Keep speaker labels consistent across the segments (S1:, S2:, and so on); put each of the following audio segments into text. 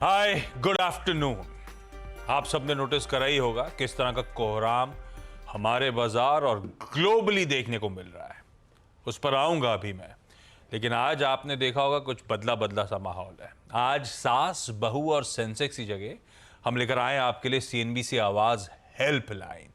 S1: हाय, good afternoon. आप सबने notice करा ही होगा किस तरह का कोहराम हमारे बाजार और ग्लोबली देखने को मिल रहा है। उस पर आऊंगा अभी मैं, लेकिन आज आपने देखा होगा कुछ बदला बदला सा माहौल है। आज सास बहू और सेंसेक्स की जगह हम लेकर आए आपके लिए सीएनबीसी आवाज हेल्पलाइन।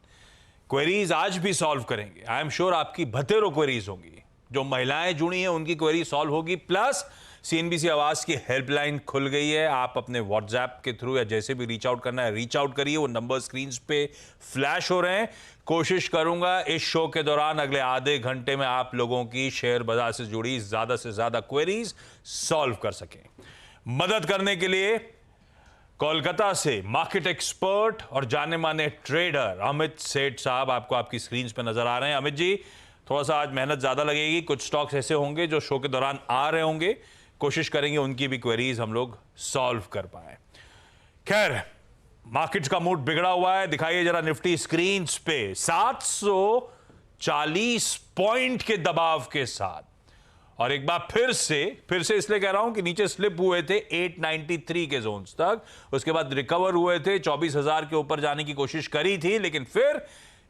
S1: क्वेरीज आज भी सॉल्व करेंगे। आई एम श्योर आपकी बतेरों क्वेरीज होंगी। जो महिलाएं जुड़ी हैं उनकी क्वेरी सॉल्व होगी, प्लस सीएनबीसी आवाज की हेल्पलाइन खुल गई है। आप अपने व्हाट्सएप के थ्रू या जैसे भी रीच आउट करना है रीच आउट करिए। वो नंबर स्क्रीन पे फ्लैश हो रहे हैं। कोशिश करूंगा इस शो के दौरान अगले आधे घंटे में आप लोगों की शेयर बाजार से जुड़ी ज्यादा से ज्यादा क्वेरीज सॉल्व कर सकें। मदद करने के लिए कोलकाता से मार्केट एक्सपर्ट और जाने माने ट्रेडर अमित सेठ साहब आपको आपकी स्क्रीन पे नजर आ रहे हैं। अमित जी, थोड़ा सा आज मेहनत ज्यादा लगेगी। कुछ स्टॉक्स ऐसे होंगे जो शो के दौरान आ रहे होंगे, कोशिश करेंगे उनकी भी क्वेरीज हम लोग सॉल्व कर पाए। खैर, मार्केट्स का मूड बिगड़ा हुआ है। दिखाइए जरा निफ्टी स्क्रीन पे 740 पॉइंट के दबाव के साथ, और एक बार फिर से इसलिए कह रहा हूं कि नीचे स्लिप हुए थे 893 के जोन्स तक, उसके बाद रिकवर हुए थे, 24,000 के ऊपर जाने की कोशिश करी थी, लेकिन फिर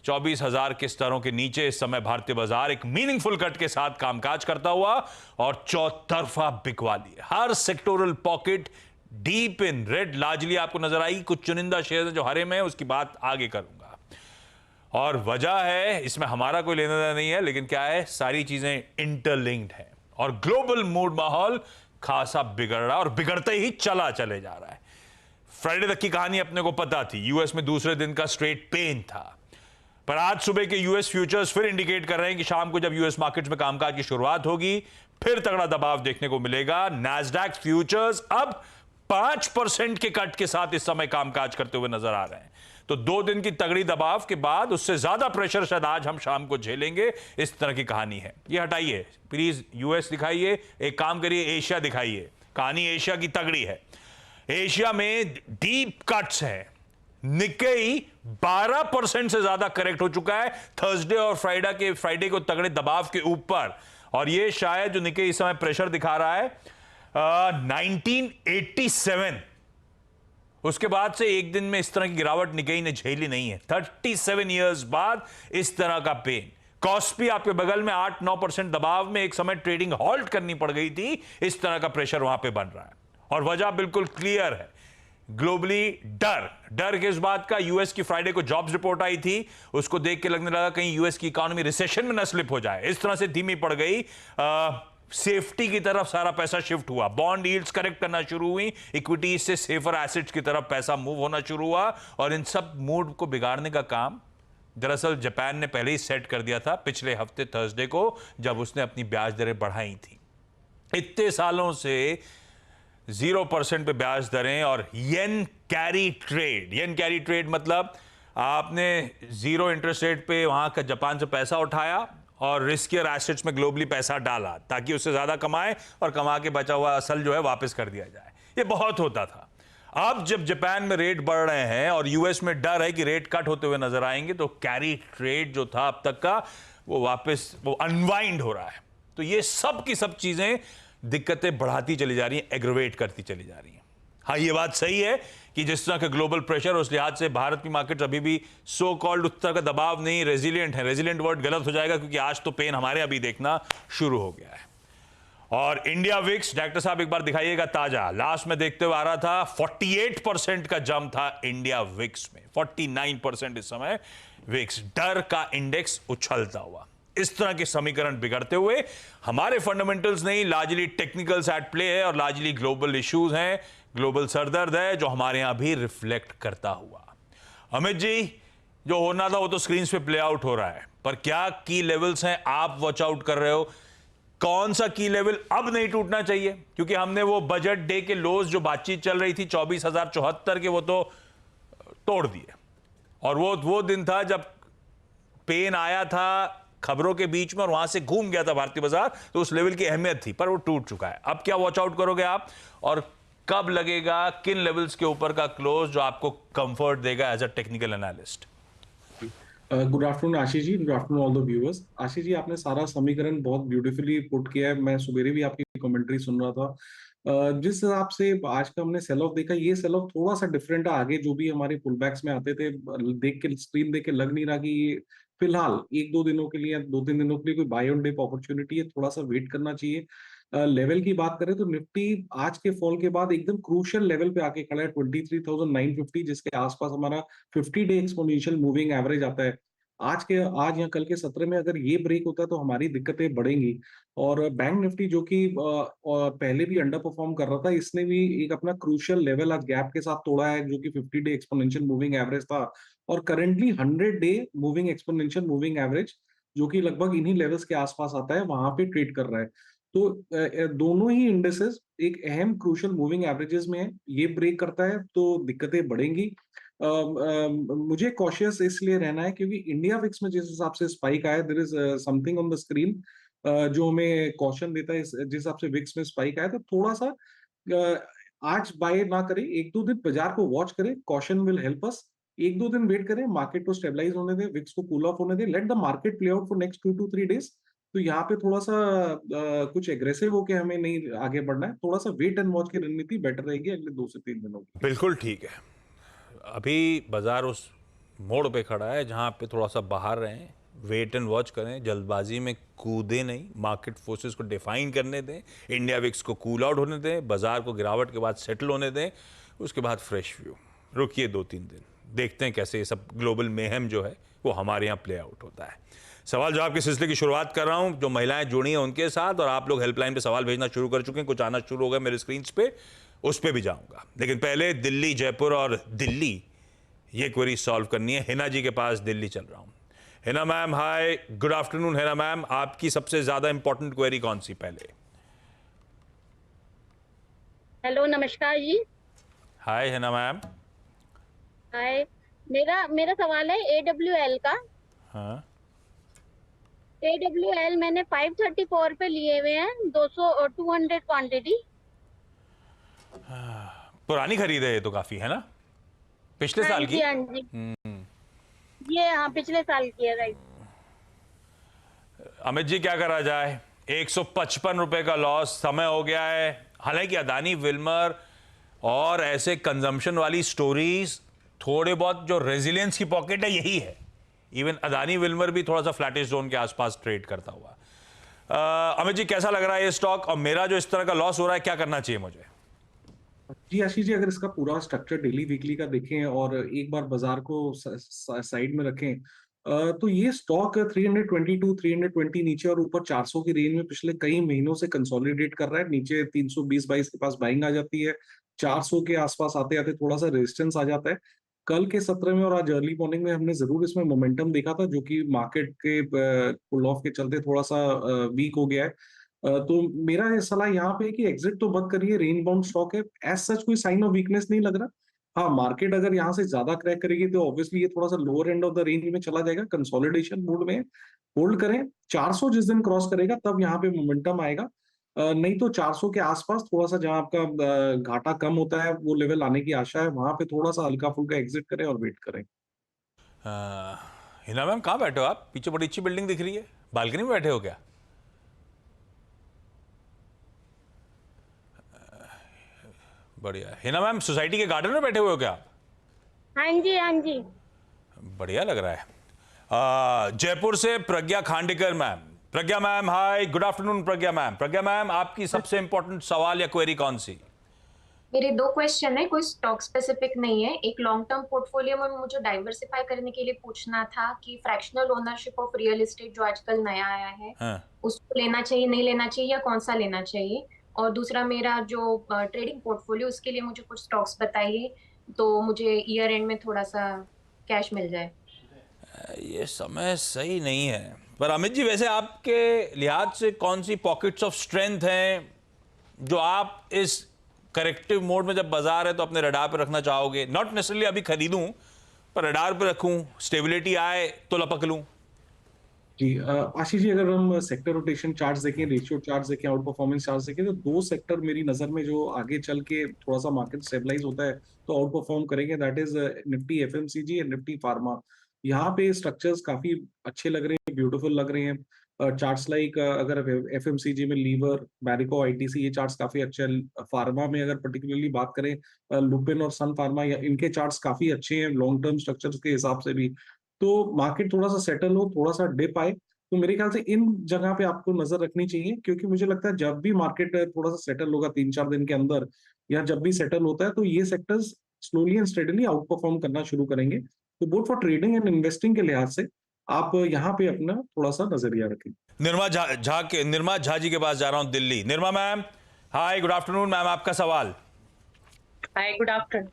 S1: 24,000 के स्तरों के नीचे इस समय भारतीय बाजार एक मीनिंगफुल कट के साथ कामकाज करता हुआ और चौतरफा बिकवाली। हर sectoral pocket deep in red largely आपको नजर आई। कुछ चुनिंदा शेयर जो हरे में है, उसकी बात आगे करूंगा। और वजह है, इसमें हमारा कोई लेना देना नहीं है, लेकिन क्या है, सारी चीजें इंटरलिंक्ड हैं और ग्लोबल मूड माहौल खासा बिगड़ रहा है और बिगड़ते ही चले जा रहा है। फ्राइडे तक की कहानी अपने को पता थी। यूएस में दूसरे दिन का स्ट्रेट पेन था, पर आज सुबह के यूएस फ्यूचर्स फिर इंडिकेट कर रहे हैं कि शाम को जब यूएस मार्केट्स में कामकाज की शुरुआत होगी फिर तगड़ा दबाव देखने को मिलेगा। नैस्डैक फ्यूचर्स अब 5% के कट के साथ इस समय कामकाज करते हुए नजर आ रहे हैं। तो 2 दिन की तगड़ी दबाव के बाद उससे ज्यादा प्रेशर शायद आज हम शाम को झेलेंगे। इस तरह की कहानी है। ये हटाइए प्लीज, यूएस दिखाइए, एक काम करिए एशिया दिखाइए। कहानी एशिया की तगड़ी है। एशिया में डीप कट्स हैं। निक्केई 12% से ज्यादा करेक्ट हो चुका है थर्सडे और फ्राइडे को तगड़े दबाव के ऊपर, और ये शायद जो निक्केई इस समय प्रेशर दिखा रहा है 1987, उसके बाद से एक दिन में इस तरह की गिरावट निक्केई ने झेली नहीं है। 37 इयर्स बाद इस तरह का पेन। कॉस्पी आपके बगल में 8-9% दबाव में एक समय ट्रेडिंग हॉल्ट करनी पड़ गई थी। इस तरह का प्रेशर वहां पे बन रहा है और वजह बिल्कुल क्लियर है। ग्लोबली डर किस बात का? यूएस की फ्राइडे को जॉब्स रिपोर्ट आई थी, उसको देख के लगने लगा कहीं यूएस की इकोनॉमी रिसेशन में न स्लिप हो जाए। इस तरह से धीमी पड़ गई। सेफ्टी की तरफ सारा पैसा शिफ्ट हुआ। बॉन्ड यील्ड्स करेक्ट करना शुरू हुई, इक्विटीज से सेफर एसेट्स की तरफ पैसा मूव होना शुरू हुआ, और इन सब मूड को बिगाड़ने का काम दरअसल जापान ने पहले ही सेट कर दिया था पिछले हफ्ते थर्सडे को, जब उसने अपनी ब्याज दरें बढ़ाई थी। इतने सालों से 0% पे ब्याज दरें और येन कैरी ट्रेड मतलब आपने जीरो इंटरेस्ट रेट पे वहां का जापान से पैसा उठाया और रिस्कियर एसेट्स में ग्लोबली पैसा डाला ताकि उससे ज्यादा कमाए और कमा के बचा हुआ असल जो है वापस कर दिया जाए। ये बहुत होता था। अब जब जापान में रेट बढ़ रहे हैं और यूएस में डर है कि रेट कट होते हुए नजर आएंगे, तो कैरी ट्रेड जो था अब तक का वो वापस अनवाइंड हो रहा है। तो ये सब की सब चीजें दिक्कतें बढ़ाती चली जा रही हैं, एग्रोवेट करती चली जा रही हैं। हाँ, ये बात सही है कि जिस तरह का ग्लोबल प्रेशर, उस लिहाज से भारत की मार्केट अभी भी सो कॉल्ड उस तरह का दबाव नहीं, रेजिलिएंट है। रेजिलिएंट वर्ड गलत हो जाएगा क्योंकि आज तो पेन हमारे अभी देखना शुरू हो गया है। और इंडिया विक्स, डॉक्टर साहब एक बार दिखाइएगा ताजा। लास्ट में देखते हुए आ रहा था 48% का जंप था इंडिया विक्स में, 49% इस समय विक्स। डर का इंडेक्स उछलता हुआ। इस तरह के समीकरण बिगड़ते हुए हमारे फंडामेंटल्स नहीं, लार्जली टेक्निकल्स एट प्ले है और लार्जली ग्लोबल इश्यूज हैं, ग्लोबल सरदर्द है जो हमारे यहां भी रिफ्लेक्ट करता हुआ। अमित जी, जो होना था वो तो स्क्रीन पे प्ले आउट हो रहा है, पर क्या की लेवल्स हैं आप वॉच आउट कर रहे हो? कौन सा की लेवल अब नहीं टूटना चाहिए? क्योंकि हमने वो बजट डे के लोज जो बातचीत चल रही थी 24,074 के, वो तो तोड़ दिए। और वो दिन था जब पेन आया था खबरों के बीच में और वहां से घूम गया था भारतीय बाजार, तो उस लेवल की अहमियत थी, पर वो टूट चुका है। अब क्या वॉच आउट करोगे आप, और कब लगेगा किन लेवल्स के ऊपर का क्लोज जो आपको कंफर्ट देगा as a technical analyst?
S2: Good afternoon Ashish ji, good afternoon all the viewers. Ashish ji, आपने सारा समीकरण बहुत ब्यूटीफुली पुट किया है। मैं सुबेरे भी आपकी कमेंट्री सुन रहा था जिस हिसाब से आज का हमने सेल ऑफ देखा, ये सेल ऑफ थोड़ा सा डिफरेंट है। आगे जो भी हमारे पुल बैक्स में आते थे, देख के स्क्रीन देख के लग नहीं रहा कि ये फिलहाल एक दो दिनों के लिए या 2-3 दिनों के लिए कोई बाय ऑन डिप अपॉर्चुनिटी है। थोड़ा सा वेट करना चाहिए। लेवल की बात करें तो निफ्टी आज के फॉल के बाद एकदम क्रूशियल लेवल पे आके खड़ा है 23,950, जिसके आसपास हमारा 50 डे एक्सपोनेंशियल मूविंग एवरेज आता है। आज या कल के सत्र में अगर ये ब्रेक होता है तो हमारी दिक्कतें बढ़ेंगी। और बैंक निफ्टी जो कि पहले भी अंडर परफॉर्म कर रहा था, इसने भी एक अपना क्रूशियल लेवल आज गैप के साथ तोड़ा है, जो कि 50 डे एक्सपोनेंशियल मूविंग एवरेज था। और currently 100 day moving exponential moving average, जो कि लगभग इन्हीं लेवल्स के आसपास आता है, वहां पे ट्रेड कर रहा है। तो दोनों ही इंडेसेस एक अहम क्रूशियल मूविंग एवरेजेस में है। ये ब्रेक करता है तो दिक्कतें बढ़ेंगी। मुझे कॉशियस इसलिए रहना है क्योंकि इंडिया विक्स में जिस हिसाब से स्पाइक आया, there is something on the screen जो हमें कॉशन देता है। जिस हिसाब से विक्स में स्पाइक आया, तो थोड़ा सा आज बाय ना करें, एक दो दिन बाजार को वॉच करें, कॉशन विल हेल्प अस। एक दो दिन वेट करें, मार्केट को स्टेबलाइज होने दें, विक्स को कूल ऑफ होने दें, let the market play out for next 2 to 3 days। तो यहाँ पे थोड़ा सा कुछ एग्रेसिव होके हमें नहीं आगे बढ़ना है। थोड़ा सा वेट एंड वॉच की रणनीति बेटर रहेगी अगले 2 से 3 दिनों की।
S1: बिल्कुल ठीक है। अभी बाजार उस मोड़ पे खड़ा है जहां पे थोड़ा सा बाहर रहें, वेट एंड वॉच करें, जल्दबाजी में कूदे नहीं, मार्केट फोर्सेस को डिफाइन करने दें, इंडिया विक्स को कूल आउट होने दें, बाजार को गिरावट के बाद सेटल होने दें, उसके बाद फ्रेश व्यू। रुकिए 2-3 दिन, देखते हैं कैसे ये सब ग्लोबल मेहम जो है वो हमारे यहाँ प्ले आउट होता है। सवाल जवाब के सिलसिले की शुरुआत कर रहा हूं, जो महिलाएं जुड़ी हैं उनके साथ, और आप लोग हेल्पलाइन पे सवाल भेजना शुरू कर चुके हैं, कुछ आना शुरू हो गया मेरे स्क्रीन पे, उस पे भी जाऊंगा। लेकिन पहले दिल्ली, जयपुर और दिल्ली, ये क्वेरी सॉल्व करनी है। हिना जी के पास दिल्ली चल रहा हूं। हिना मैम, हाय, गुड आफ्टरनून। हिना मैम, आपकी सबसे ज्यादा इंपॉर्टेंट क्वेरी कौन सी? पहले
S3: हेलो, नमस्कार जी।
S1: हाय हिना मैम।
S3: हाय। मेरा मेरा सवाल है AWL का।
S1: हाँ,
S3: AWL मैंने 534 पे लिए हुए हैं, 200 और 200 क्वांटिटी।
S1: पुरानी खरीद है ये तो काफी, है ना? पिछले
S3: हाँ
S1: साल
S3: जी,
S1: की।
S3: हाँ जी। ये हाँ, पिछले साल की है, राइट।
S1: अमित जी, क्या करा जाए? 155 रुपए का लॉस, समय हो गया है। हालांकि अदानी विल्मर और ऐसे कंजम्पशन वाली स्टोरीज, थोड़े बहुत जो रेजिलियंस की पॉकेट है यही है। इवन अदानी विल्मर भी थोड़ा सा फ्लैटिश जोन के आसपास ट्रेड करता हुआ। अमित जी, कैसा लग रहा है ये स्टॉक? और मेरा जो इस तरह का लॉस हो रहा है, क्या करना चाहिए मुझे?
S2: जी आशीष जी, अगर इसका पूरा स्ट्रक्चर डेली वीकली का देखें और एक बार बाजार को साइड में रखें, तो ये स्टॉक 322 320 नीचे और ऊपर 400 की रेंज में पिछले कई महीनों से कंसोलिडेट कर रहा है। नीचे 320-22 के पास बाइंग आ जाती है, 400 के आसपास आते आते थोड़ा सा रेजिस्टेंस आ जाता है। कल के सत्र में और आज अर्ली मॉर्निंग में हमने जरूर इसमें मोमेंटम देखा था, जो कि मार्केट के पुल ऑफ के चलते थोड़ा सा वीक हो गया है। तो मेरा ये सलाह यहाँ पे है कि एग्जिट तो मत करिए, रेंज बाउंड स्टॉक है, एज सच कोई साइन ऑफ वीकनेस नहीं लग रहा। हाँ, मार्केट अगर यहाँ से ज्यादा क्रैक करेगी तो ऑब्वियसली ये थोड़ा सा lower end of the range में चला जाएगा, कंसोलिडेशन मोड में। होल्ड करें, 400 जिस दिन क्रॉस करेगा तब यहाँ पे मोमेंटम आएगा। नहीं तो 400 के आसपास थोड़ा सा जहाँ आपका घाटा कम होता है, वो लेवल आने की आशा है, वहां पे थोड़ा सा हल्का फुल्का एग्जिट करें और वेट करें।
S1: हिना मैम, कहाँ बैठे हो आप? पीछे बड़ी अच्छी बिल्डिंग दिख रही है, बालकनी में बैठे हो क्या? बढ़िया। हिना मैम, सोसाइटी के गार्डन में बैठे हुए हो क्या आप?
S3: हाँ जी, हाँ जी।
S1: बढ़िया लग रहा है। जयपुर से प्रज्ञा खांडेकर मैम। प्रज्ञा मैम, हाय, गुड आफ्टरनून प्रज्ञा मैम। प्रज्ञा मैम, आपकी सबसे इंपॉर्टेंट सवाल या क्वेरी कौन सी?
S4: मेरे दो क्वेश्चन है, कोई स्टॉक स्पेसिफिक नहीं है। एक लॉन्ग टर्म पोर्टफोलियो में मुझे डाइवर्सिफाई करने के लिए पूछना था कि fractional ownership of real estate जो आजकल नया आया है,
S1: हाँ।
S4: उसको लेना चाहिए, नहीं लेना चाहिए, या कौन सा लेना चाहिए। और दूसरा मेरा जो ट्रेडिंग पोर्टफोलियो, उसके लिए मुझे कुछ स्टॉक्स बताइए तो मुझे ईयर एंड में थोड़ा सा कैश मिल जाए।
S1: ये समय सही नहीं है। पर अमित जी, वैसे आपके लिहाज से कौन सी पॉकेट्स ऑफ स्ट्रेंथ हैं जो आप इस करेक्टिव मोड में, जब बाजार है तो अपने रडार पर रखना चाहोगे? नॉट नेसेसरली अभी खरीदूं, पर रडार पर रखूं, स्टेबिलिटी आए तो लपक लूं।
S2: जी आशीष जी, अगर हम सेक्टर रोटेशन चार्ट्स देखें, रेशियो चार्ट्स देखें, आउट परफॉर्मेंस चार्ट्स देखें, तो दो सेक्टर मेरी नजर में जो आगे चल के थोड़ा सा मार्केट स्टेबलाइज होता है तो आउट परफॉर्म करेंगे, that is Nifty FMCG and Nifty pharma. यहाँ पे स्ट्रक्चर्स काफी अच्छे लग रहे हैं, ब्यूटीफुल लग रहे हैं। चार्ट्स लाइक अगर एफएमसीजी में लीवर, मैरिको, आईटीसी, ये चार्ट्स काफी अच्छे हैं। फार्मा में अगर पर्टिकुलरली बात करें, लुपिन और सन फार्मा, इनके चार्ट्स काफी अच्छे हैं लॉन्ग टर्म स्ट्रक्चर्स के हिसाब से भी। तो मार्केट थोड़ा सा सेटल हो, थोड़ा सा डिप आए, तो मेरे ख्याल से इन जगह पे आपको नजर रखनी चाहिए, क्योंकि मुझे लगता है जब भी मार्केट थोड़ा सा सेटल होगा 3-4 दिन के अंदर, या जब भी सेटल होता है, तो ये sectors slowly and steadily out perform करना शुरू करेंगे। तो both for trading and investing के लिहाज से आप यहाँ पे अपना थोड़ा सा नजरिया रखें।
S1: निर्मा झा जी के पास जा रहा हूं, दिल्ली। निर्मा मैम, हाय, गुड आफ्टरनून मैम, आपका सवाल।
S5: हाय, गुड आफ्टरनून।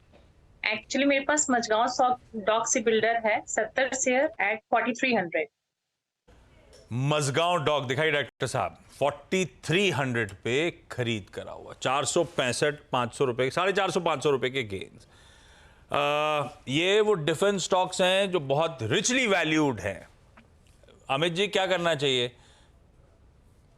S5: एक्चुअली मेरे पास मजगांव डॉक्सी बिल्डर है, 70 शेयर एट 4300।
S1: मजगांव डॉक दिखाई डायरेक्टर साहब, 4300 पे खरीद करा हुआ, 465-500 रुपए, 450-500 रुपए के गेन्स। ये वो डिफेंस स्टॉक्स हैं जो बहुत रिचली वैल्यूड हैं। अमित जी, क्या करना चाहिए?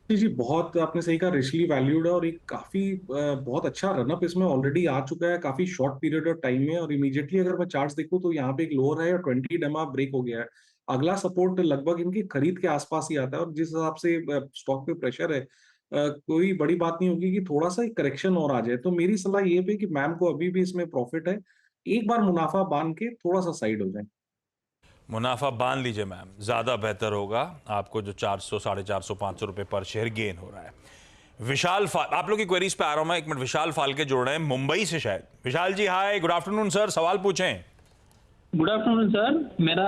S2: जी, बहुत आपने सही कहा, रिचली वैल्यूड है, और एक काफी बहुत अच्छा रनअप इसमें ऑलरेडी आ चुका है काफी शॉर्ट पीरियड ऑफ टाइम में। और इमीडिएटली अगर मैं चार्ट्स देखूं तो यहाँ पे एक लोअर है और 20 डेमा ब्रेक हो गया है। अगला सपोर्ट लगभग इनकी खरीद के आसपास ही आता है, और जिस हिसाब से स्टॉक पे प्रेशर है, कोई बड़ी बात नहीं होगी कि थोड़ा सा करेक्शन और आ जाए। तो मेरी सलाह ये पे कि मैम को अभी भी इसमें प्रॉफिट है, एक बार मुनाफा बांध के थोड़ा सा साइड हो जाए।
S1: मुनाफा बांध लीजिए मैम, ज्यादा बेहतर होगा आपको, जो 400, 450, 500 रुपए पर शेयर गेन हो रहा है। विशाल फाल, आप लोग की क्वेरीज पे आ रहा हूं मैं, एक मिनट। विशाल फाल्के जोड़ रहे हैं मुंबई से शायद। विशाल जी, हाय, गुड आफ्टरनून सर, सवाल पूछें।
S6: गुड आफ्टरनून सर, मेरा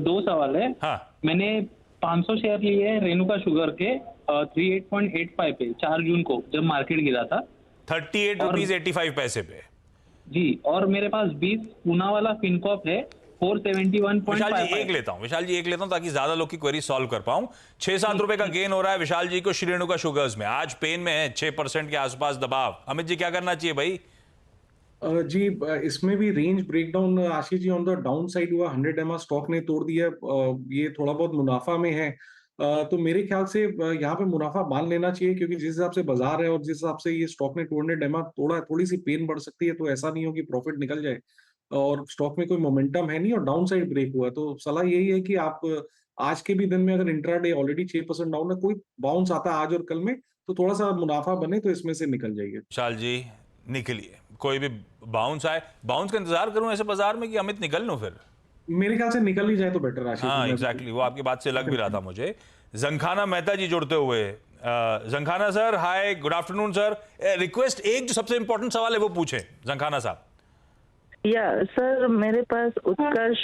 S6: 2 सवाल है।
S1: हाँ,
S6: मैंने 500 शेयर लिए हैं रेणुका शुगर के 38.85 पे 4 जून को, जब मार्केट गिरा था।
S1: 38 रुपीज 85 पैसे पे।
S6: जी, और मेरे पास 20 पूना वाला फिनकॉप है
S1: विशाल जी
S6: 471.55।
S1: एक लेता हूं ताकि ज्यादा लोग की क्वेरी सॉल्व कर पाऊं। 6-7 रुपए का गेन हो रहा है विशाल जी को श्री रेणुका शुगर्स में, आज पेन में है, 6% के आसपास दबाव। अमित जी, क्या करना चाहिए भाई?
S2: जी, इसमें भी range breakdown Ashish ji on the down side हुआ, 100 एमआ स्टॉक ने तोड़ दिया। ये थोड़ा बहुत मुनाफा में है, तो मेरे ख्याल से यहाँ पे मुनाफा बांध लेना चाहिए, क्योंकि जिस हिसाब से बाजार है और जिस हिसाब से ये स्टॉक ने 200 एमआ तोड़ा, थोड़ी सी पेन बढ़ सकती है। तो ऐसा नहीं हो कि प्रॉफिट निकल जाए, और स्टॉक में कोई मोमेंटम है नहीं और डाउन साइड ब्रेक हुआ। तो सलाह यही है कि आप आज के भी दिन में, अगर इंट्राडे ऑलरेडी 6% डाउन है, कोई बाउंस आता है आज और कल में, तो थोड़ा सा मुनाफा बने तो इसमें से निकल जाइए।
S1: विशाल जी, निकलिए। कोई भी बाउंस आए, बाउंस का इंतजार करूं ऐसे बाजार में कि अमित निकल लूं फिर?
S2: मेरे ख्याल से निकल ही जाए तो बेटर आशीष।
S1: हाँ, एग्जैक्टली, वो आपकी बात से लग भी रहा था मुझे। जंखाना मेहता जी जुड़ते हुए। जंखाना सर, हाय, गुड आफ्टरनून सर। रिक्वेस्ट, एक जो सबसे इंपॉर्टेंट सवाल है वो पूछें जंखाना साहब।
S7: या सर, मेरे पास उत्कर्ष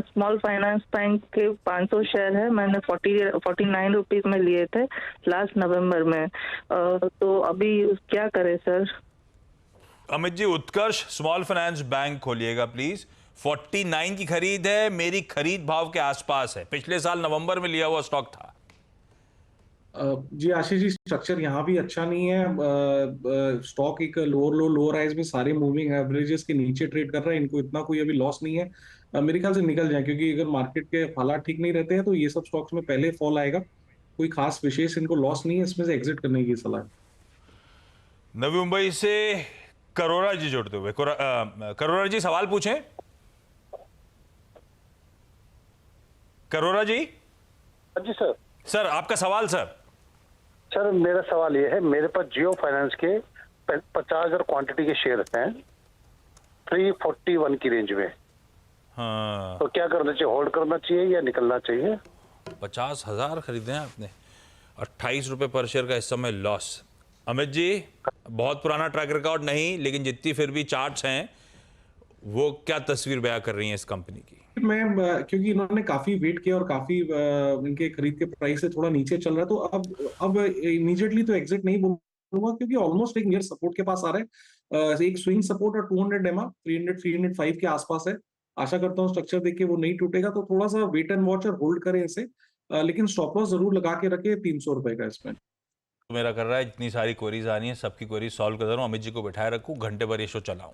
S7: स्मॉल फाइनेंस बैंक के 500 शेयर है। मैंने 49 रुपीज में लिए थे लास्ट नवंबर में। तो अभी क्या करें sir?
S1: Amit ji, Utkarsh small finance bank खोलिएगा प्लीज। 49 की खरीद है, मेरी खरीद भाव के आसपास है, पिछले साल नवंबर में लिया हुआ स्टॉक था।
S2: जी आशीष जी, स्ट्रक्चर यहाँ भी अच्छा नहीं है। स्टॉक एक लोअर हाइज में सारे मूविंग एवरेजेस के नीचे ट्रेड कर रहा है, इनको इतना कोई अभी लॉस नहीं है। मेरे ख्याल से निकल जाए, क्योंकि अगर मार्केट के हालात ठीक नहीं रहते हैं तो ये सब स्टॉक्स में पहले फॉल आएगा। कोई खास विशेष इनको लॉस नहीं है, इसमें से एग्जिट करने की सलाह है।
S1: नवी मुंबई से करोरा जी जुड़ते हुए। करोरा जी, सवाल पूछें। करोरा जी।
S8: जी सर।
S1: सर, आपका सवाल सर।
S8: सर, मेरा सवाल ये है, मेरे पास जियो फाइनेंस के 50,000 क्वांटिटी के शेयर हैं 341 की रेंज में।
S1: हाँ,
S8: तो क्या करना चाहिए, होल्ड करना चाहिए या निकलना चाहिए?
S1: 50,000 खरीदे हैं आपने, 28 रुपए पर शेयर का इस समय लॉस। अमित जी, बहुत पुराना ट्रैक रिकॉर्ड नहीं, लेकिन जितनी फिर भी चार्ट्स हैं, वो क्या तस्वीर बयां कर रही हैं इस कंपनी की?
S2: मैं क्योंकि इन्होंने काफी वेट किया और काफी इनके खरीद के प्राइस से थोड़ा नीचे चल रहा है, तो अब इमीडिएटली तो एग्जिट नहीं बोलूंगा, क्योंकि ऑलमोस्ट एक नियर सपोर्ट के पास आ रहा है। एक स्विंग सपोर्ट और 200 एमआ 300-305 के आसपास है। आशा करता हूँ स्ट्रक्चर देख के वो नहीं टूटेगा, तो थोड़ा सा वेट एंड वॉच और होल्ड करें इसे, लेकिन स्टॉप लॉस जरूर लगा के रखे 300 रुपए का इसमें।
S1: तो मेरा कर रहा है, इतनी सारी क्वेरीज आ रही हैं, सबकी क्वेरीज सॉल्व कर रहा हूँ, अमित जी को बिठाए रखूँ, घंटे भर ये शो चलाऊँ,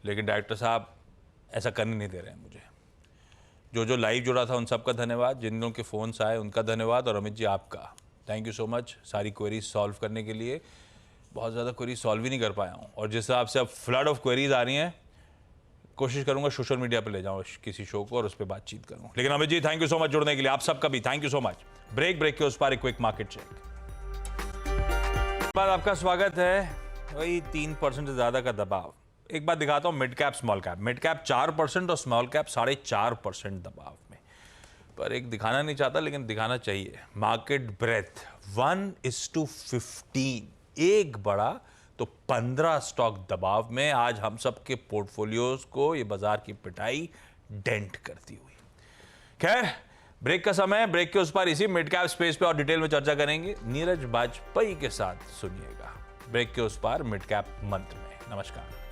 S1: लेकिन डायरेक्टर साहब ऐसा करने नहीं दे रहे हैं मुझे। जो लाइव जुड़ा था उन सबका धन्यवाद, जिन लोगों के फ़ोन्स आए उनका धन्यवाद, और अमित जी आपका थैंक यू सो मच सारी क्वेरीज सॉल्व करने के लिए। बहुत ज़्यादा क्वेरीज सॉल्व ही नहीं कर पाया हूँ, और जिस हिसाब से अब फ्लड ऑफ क्वेरीज आ रही हैं, कोशिश करूंगा सोशल मीडिया पे ले जाऊं किसी शो को और उस पर बातचीत करूं। लेकिन Amit ji, thank you so much जुड़ने के लिए। आप सबका भी thank you so much. Break के उस पार एक क्विक मार्केट चेक बाद आपका स्वागत है। वही 3% से ज्यादा का दबाव। एक बात दिखाता हूं, mid cap small cap. Mid cap 4% और स्मॉल कैप 4.5% दबाव में। पर एक दिखाना नहीं चाहता लेकिन दिखाना चाहिए। मार्केट ब्रेथ 1:15, एक बड़ा तो 15 स्टॉक दबाव में। आज हम सब के पोर्टफोलियोज को ये बाजार की पिटाई डेंट करती हुई। खैर, ब्रेक का समय है। ब्रेक के उस पार इसी मिड कैप स्पेस पे और डिटेल में चर्चा करेंगे नीरज बाजपेयी के साथ। सुनिएगा ब्रेक के उस पार मिड कैप मंत्र में। नमस्कार।